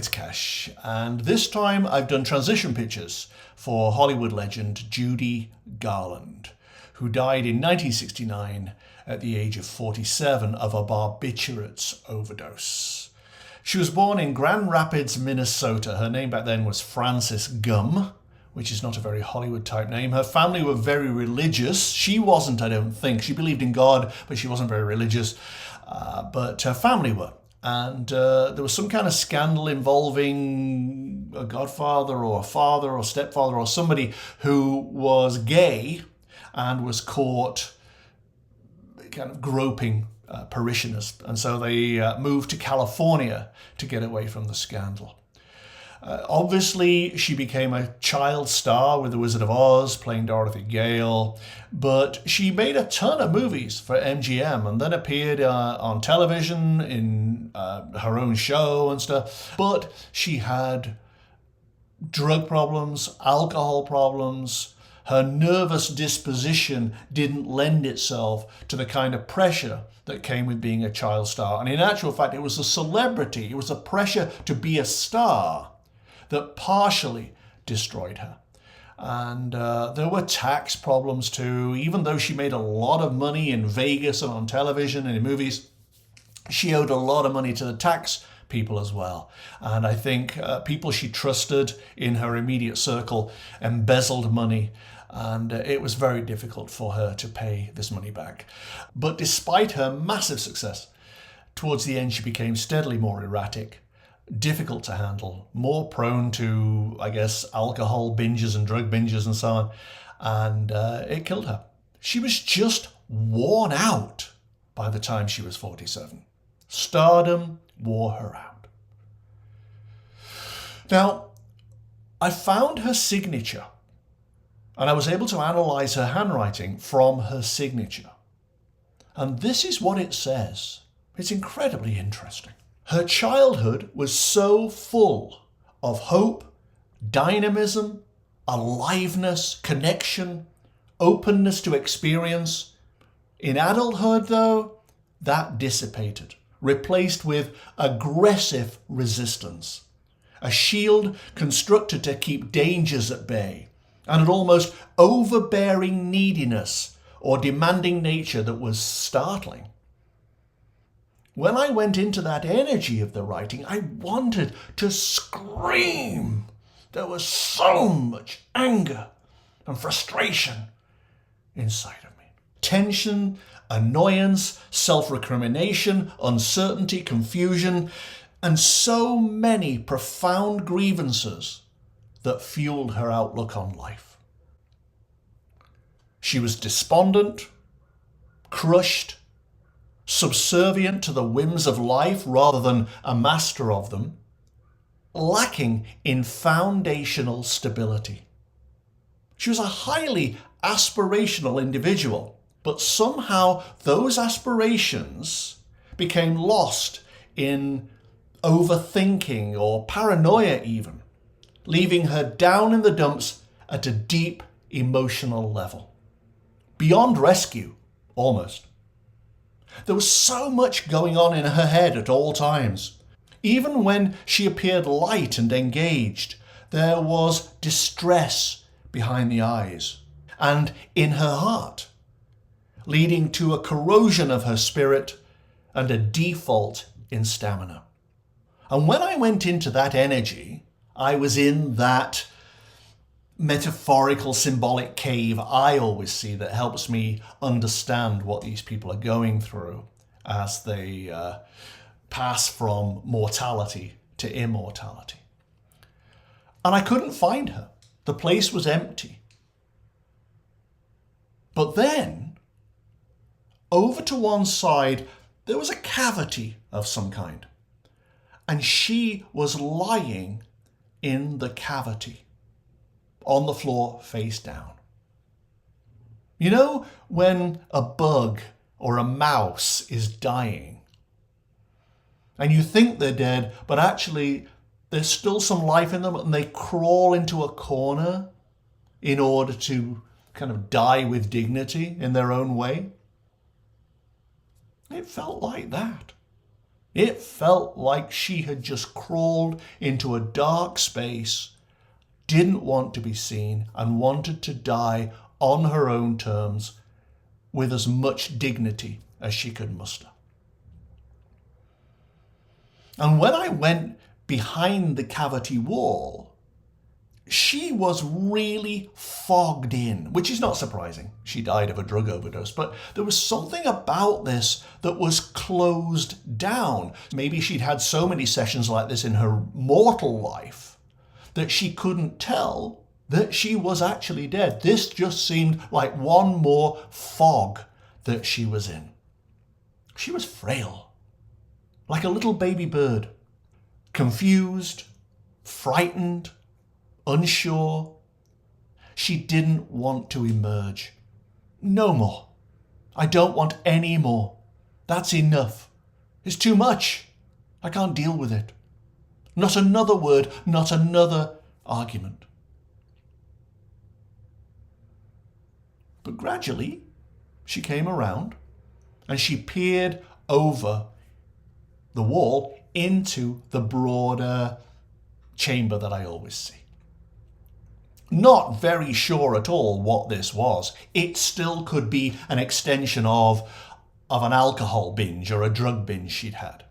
it's Cash, and this time I've done transition pictures for Hollywood legend Judy Garland, who died in 1969 at the age of 47 of a barbiturates overdose. She was born in Grand Rapids, Minnesota. Her name back then was Frances Gum, which is not a very Hollywood type name. Her family were very religious. She wasn't, I don't think. She believed in God, but she wasn't very religious. But her family were. And there was some kind of scandal involving a godfather or a father or stepfather or somebody who was gay and was caught kind of groping parishioners. And so they moved to California to get away from the scandal. Obviously, she became a child star with The Wizard of Oz, playing Dorothy Gale, but she made a ton of movies for MGM and then appeared on television in her own show and stuff. But she had drug problems, alcohol problems. Her nervous disposition didn't lend itself to the kind of pressure that came with being a child star. And in actual fact, it was a celebrity, it was a pressure to be a star that partially destroyed her. And there were tax problems too. Even though she made a lot of money in Vegas and on television and in movies, she owed a lot of money to the tax people as well. And I think people she trusted in her immediate circle embezzled money, and it was very difficult for her to pay this money back. But despite her massive success, towards the end she became steadily more erratic, difficult to handle, more prone to, I guess, alcohol binges and drug binges and so on. And it killed her. She was just worn out by the time she was 47. Stardom wore her out. Now, I found her signature, and I was able to analyze her handwriting from her signature. And this is what it says. It's incredibly interesting. Her childhood was so full of hope, dynamism, aliveness, connection, openness to experience. In adulthood, though, that dissipated, replaced with aggressive resistance, a shield constructed to keep dangers at bay, and an almost overbearing neediness or demanding nature that was startling. When I went into that energy of the writing, I wanted to scream. There was so much anger and frustration inside of me. Tension, annoyance, self-recrimination, uncertainty, confusion, and so many profound grievances that fueled her outlook on life. She was despondent, crushed, subservient to the whims of life rather than a master of them, lacking in foundational stability. She was a highly aspirational individual, but somehow those aspirations became lost in overthinking or paranoia even, leaving her down in the dumps at a deep emotional level. Beyond rescue, almost. There was so much going on in her head at all times. Even when she appeared light and engaged, there was distress behind the eyes and in her heart, leading to a corrosion of her spirit and a default in stamina. And when I went into that energy, I was in that metaphorical, symbolic cave I always see that helps me understand what these people are going through as they pass from mortality to immortality. And I couldn't find her. The place was empty. But then, over to one side, there was a cavity of some kind. And she was lying in the cavity, on the floor, face down. You know when a bug or a mouse is dying and you think they're dead, but actually there's still some life in them and they crawl into a corner in order to kind of die with dignity in their own way? It felt like that. It felt like she had just crawled into a dark space, didn't want to be seen, and wanted to die on her own terms with as much dignity as she could muster. And when I went behind the cavity wall, she was really fogged in, which is not surprising. She died of a drug overdose, but there was something about this that was closed down. Maybe she'd had so many sessions like this in her mortal life that she couldn't tell that she was actually dead. This just seemed like one more fog that she was in. She was frail, like a little baby bird, confused, frightened, unsure. She didn't want to emerge. No more. I don't want any more. That's enough. It's too much. I can't deal with it. Not another word, not another argument. But gradually, she came around and she peered over the wall into the broader chamber that I always see. Not very sure at all what this was. It still could be an extension of an alcohol binge or a drug binge she'd had.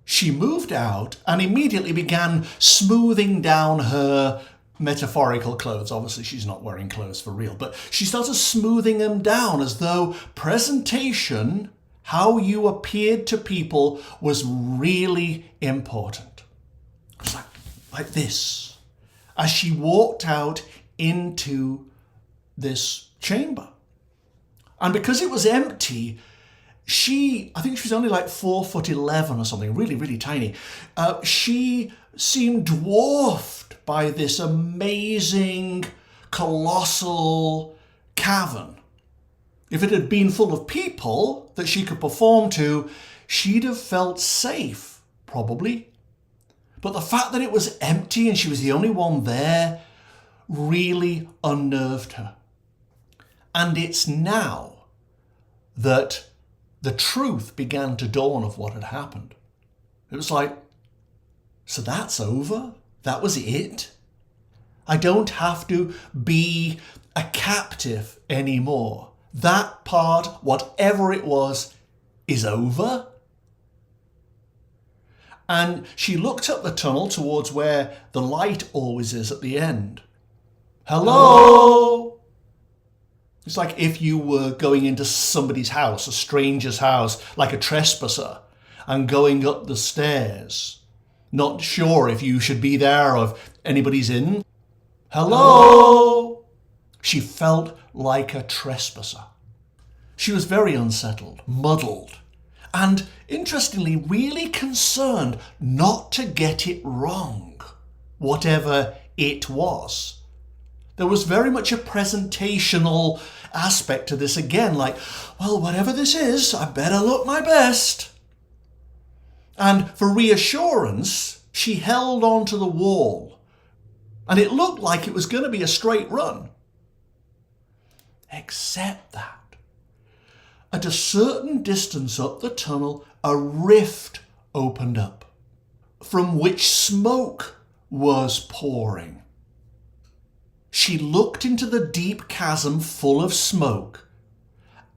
She moved out and immediately began smoothing down her metaphorical clothes. Obviously, she's not wearing clothes for real, but she started smoothing them down as though presentation, how you appeared to people, was really important. It was like this. As she walked out into this chamber. And because it was empty, I think she was only like 4'11" or something, really, really tiny. She seemed dwarfed by this amazing, colossal cavern. If it had been full of people that she could perform to, she'd have felt safe, probably. But the fact that it was empty and she was the only one there really unnerved her. And it's now that the truth began to dawn of what had happened. It was like, so that's over? That was it? I don't have to be a captive anymore. That part, whatever it was, is over? And she looked up the tunnel towards where the light always is at the end. Hello? It's like if you were going into somebody's house, a stranger's house, like a trespasser, and going up the stairs, not sure if you should be there or if anybody's in. Hello? She felt like a trespasser. She was very unsettled, muddled, and interestingly, really concerned not to get it wrong, whatever it was. There was very much a presentational aspect to this again, like, well, whatever this is, I better look my best. And for reassurance, she held onto the wall, and it looked like it was going to be a straight run. Except that at a certain distance up the tunnel, a rift opened up, from which smoke was pouring. She looked into the deep chasm full of smoke.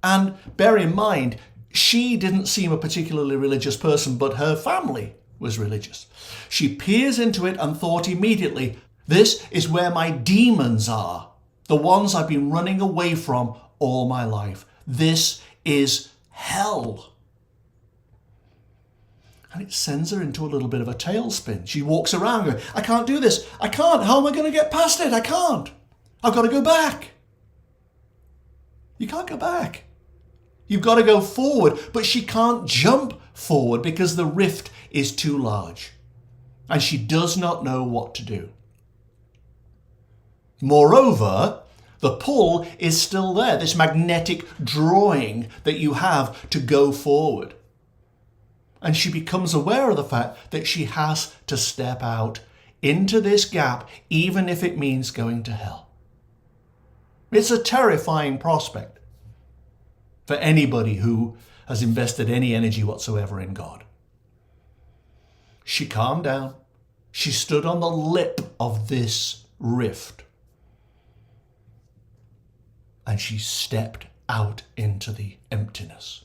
And bear in mind, she didn't seem a particularly religious person, but her family was religious. She peers into it and thought immediately, this is where my demons are, the ones I've been running away from all my life. This is hell. And it sends her into a little bit of a tailspin. She walks around going, I can't do this. I can't. How am I going to get past it? I can't. I've got to go back. You can't go back. You've got to go forward. But she can't jump forward because the rift is too large. And she does not know what to do. Moreover, the pull is still there, this magnetic drawing that you have to go forward. And she becomes aware of the fact that she has to step out into this gap, even if it means going to hell. It's a terrifying prospect for anybody who has invested any energy whatsoever in God. She calmed down. She stood on the lip of this rift. And she stepped out into the emptiness.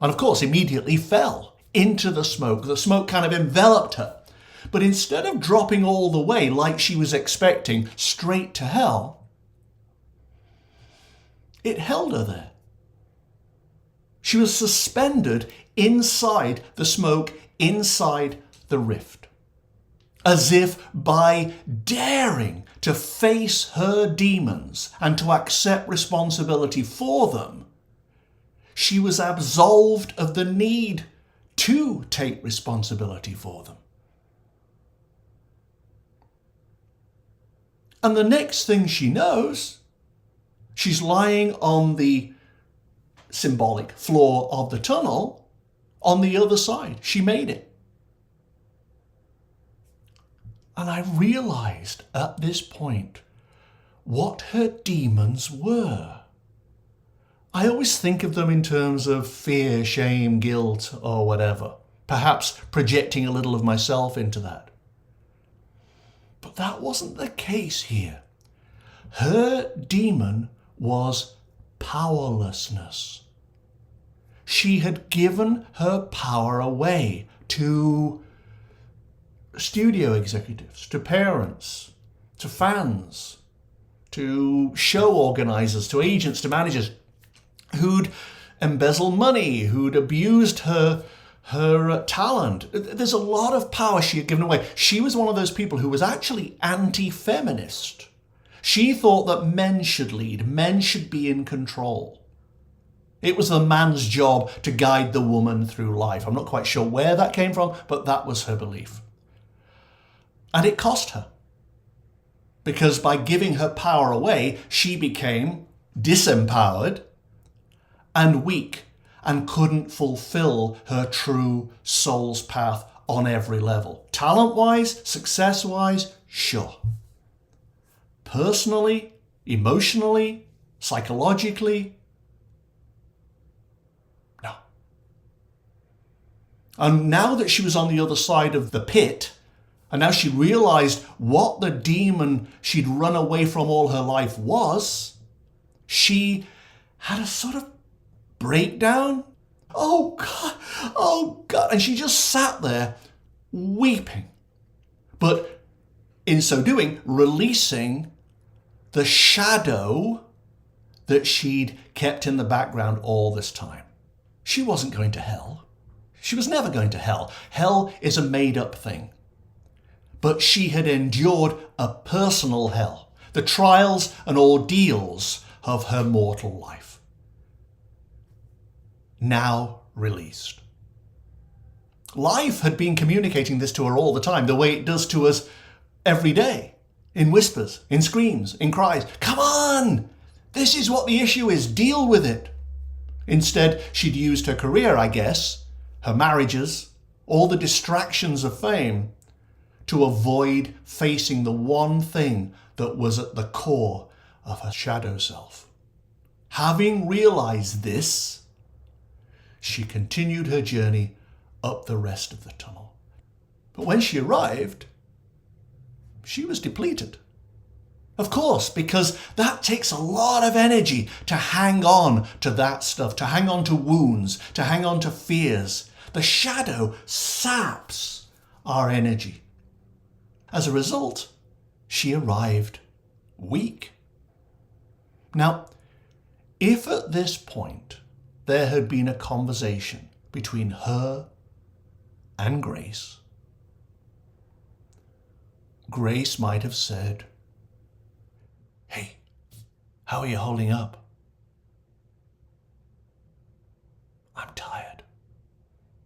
And of course, immediately fell into the smoke. The smoke kind of enveloped her. But instead of dropping all the way like she was expecting, straight to hell, it held her there. She was suspended inside the smoke, inside the rift, as if by daring to face her demons and to accept responsibility for them, she was absolved of the need to take responsibility for them. And the next thing she knows, she's lying on the symbolic floor of the tunnel on the other side. She made it. And I realized at this point what her demons were. I always think of them in terms of fear, shame, guilt, or whatever, perhaps projecting a little of myself into that. But that wasn't the case here. Her demon was powerlessness. She had given her power away to studio executives, to parents, to fans, to show organizers, to agents, to managers who'd embezzled money, who'd abused her talent. There's a lot of power she had given away. She was one of those people who was actually anti-feminist. She thought that men should lead, men should be in control. It was the man's job to guide the woman through life. I'm not quite sure where that came from, but that was her belief. And it cost her. Because by giving her power away, she became disempowered and weak and couldn't fulfill her true soul's path on every level. Talent-wise, success-wise, sure. Personally, emotionally, psychologically, no. And now that she was on the other side of the pit, and now she realized what the demon she'd run away from all her life was, she had a sort of breakdown. Oh God. And she just sat there weeping. But in so doing, releasing the shadow that she'd kept in the background all this time. She wasn't going to hell. She was never going to hell. Hell is a made-up thing. But she had endured a personal hell, the trials and ordeals of her mortal life. Now released. Life had been communicating this to her all the time, the way it does to us every day, in whispers, in screams, in cries. Come on! This is what the issue is. Deal with it. Instead, she'd used her career, I guess, her marriages, all the distractions of fame, to avoid facing the one thing that was at the core of her shadow self. Having realized this, she continued her journey up the rest of the tunnel. But when she arrived, she was depleted. Of course, because that takes a lot of energy to hang on to that stuff, to hang on to wounds, to hang on to fears. The shadow saps our energy. As a result, she arrived weak. Now, if at this point there had been a conversation between her and Grace, Grace might have said, "Hey, how are you holding up?" "I'm tired.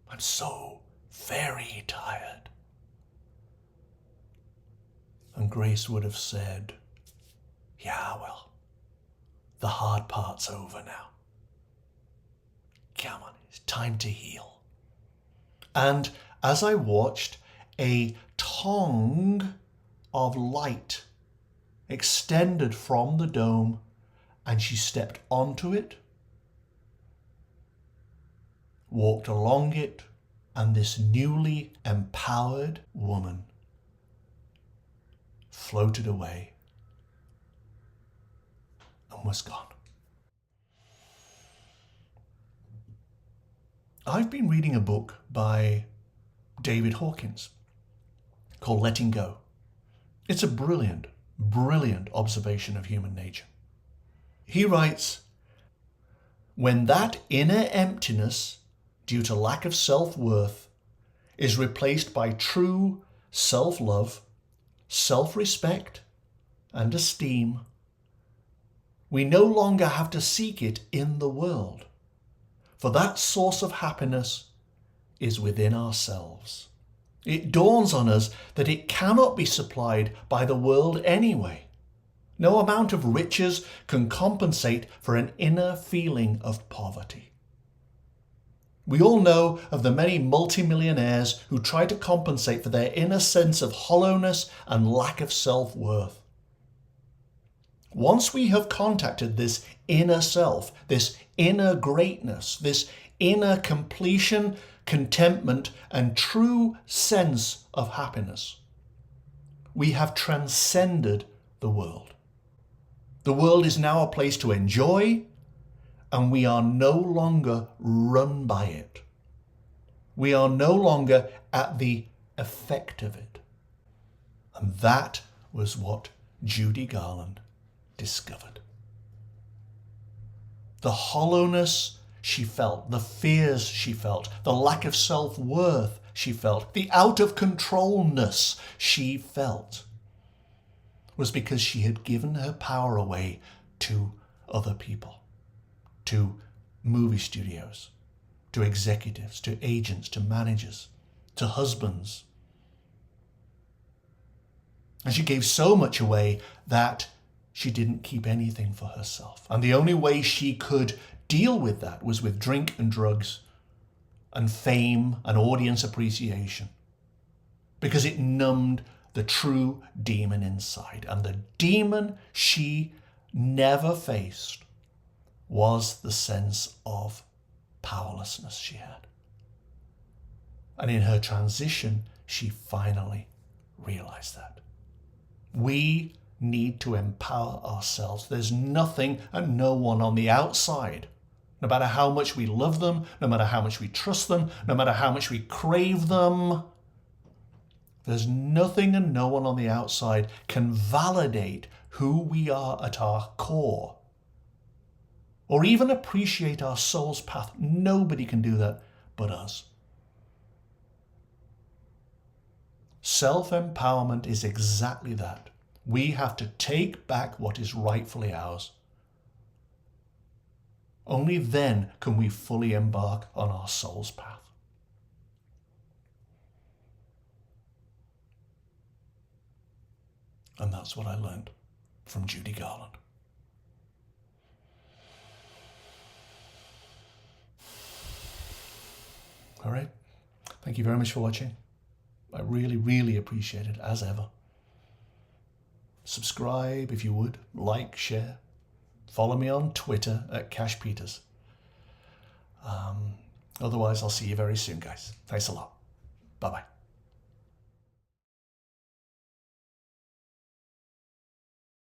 I'm so very tired." And Grace would have said, "Yeah, well, the hard part's over now. Come on, it's time to heal." And as I watched, a tongue of light extended from the dome, and she stepped onto it, walked along it, and this newly empowered woman floated away and was gone. I've been reading a book by David Hawkins called Letting Go. It's a brilliant, brilliant observation of human nature. He writes, when that inner emptiness due to lack of self-worth is replaced by true self-love, self-respect, and esteem, we no longer have to seek it in the world, for that source of happiness is within ourselves. It dawns on us that it cannot be supplied by the world anyway. No amount of riches can compensate for an inner feeling of poverty. We all know of the many multimillionaires who try to compensate for their inner sense of hollowness and lack of self-worth. Once we have contacted this inner self, this inner greatness, this inner completion, contentment, and true sense of happiness, we have transcended the world. The world is now a place to enjoy, and we are no longer run by it. We are no longer at the effect of it. And that was what Judy Garland discovered. The hollowness she felt, the fears she felt, the lack of self-worth she felt, the out-of-controlness she felt was because she had given her power away to other people, to movie studios, to executives, to agents, to managers, to husbands. And she gave so much away that she didn't keep anything for herself. And the only way she could deal with that was with drink and drugs and fame and audience appreciation, because it numbed the true demon inside. And the demon she never faced was the sense of powerlessness she had. And in her transition, she finally realized that. We need to empower ourselves. There's nothing and no one on the outside, no matter how much we love them, no matter how much we trust them, no matter how much we crave them, there's nothing and no one on the outside can validate who we are at our core, or even appreciate our soul's path. Nobody can do that but us. Self-empowerment is exactly that. We have to take back what is rightfully ours. Only then can we fully embark on our soul's path. And that's what I learned from Judy Garland. All right. Thank you very much for watching. I really, really appreciate it, as ever. Subscribe if you would, like, share. Follow me on Twitter at Cash Peters. Otherwise, I'll see you very soon, guys. Thanks a lot. Bye-bye.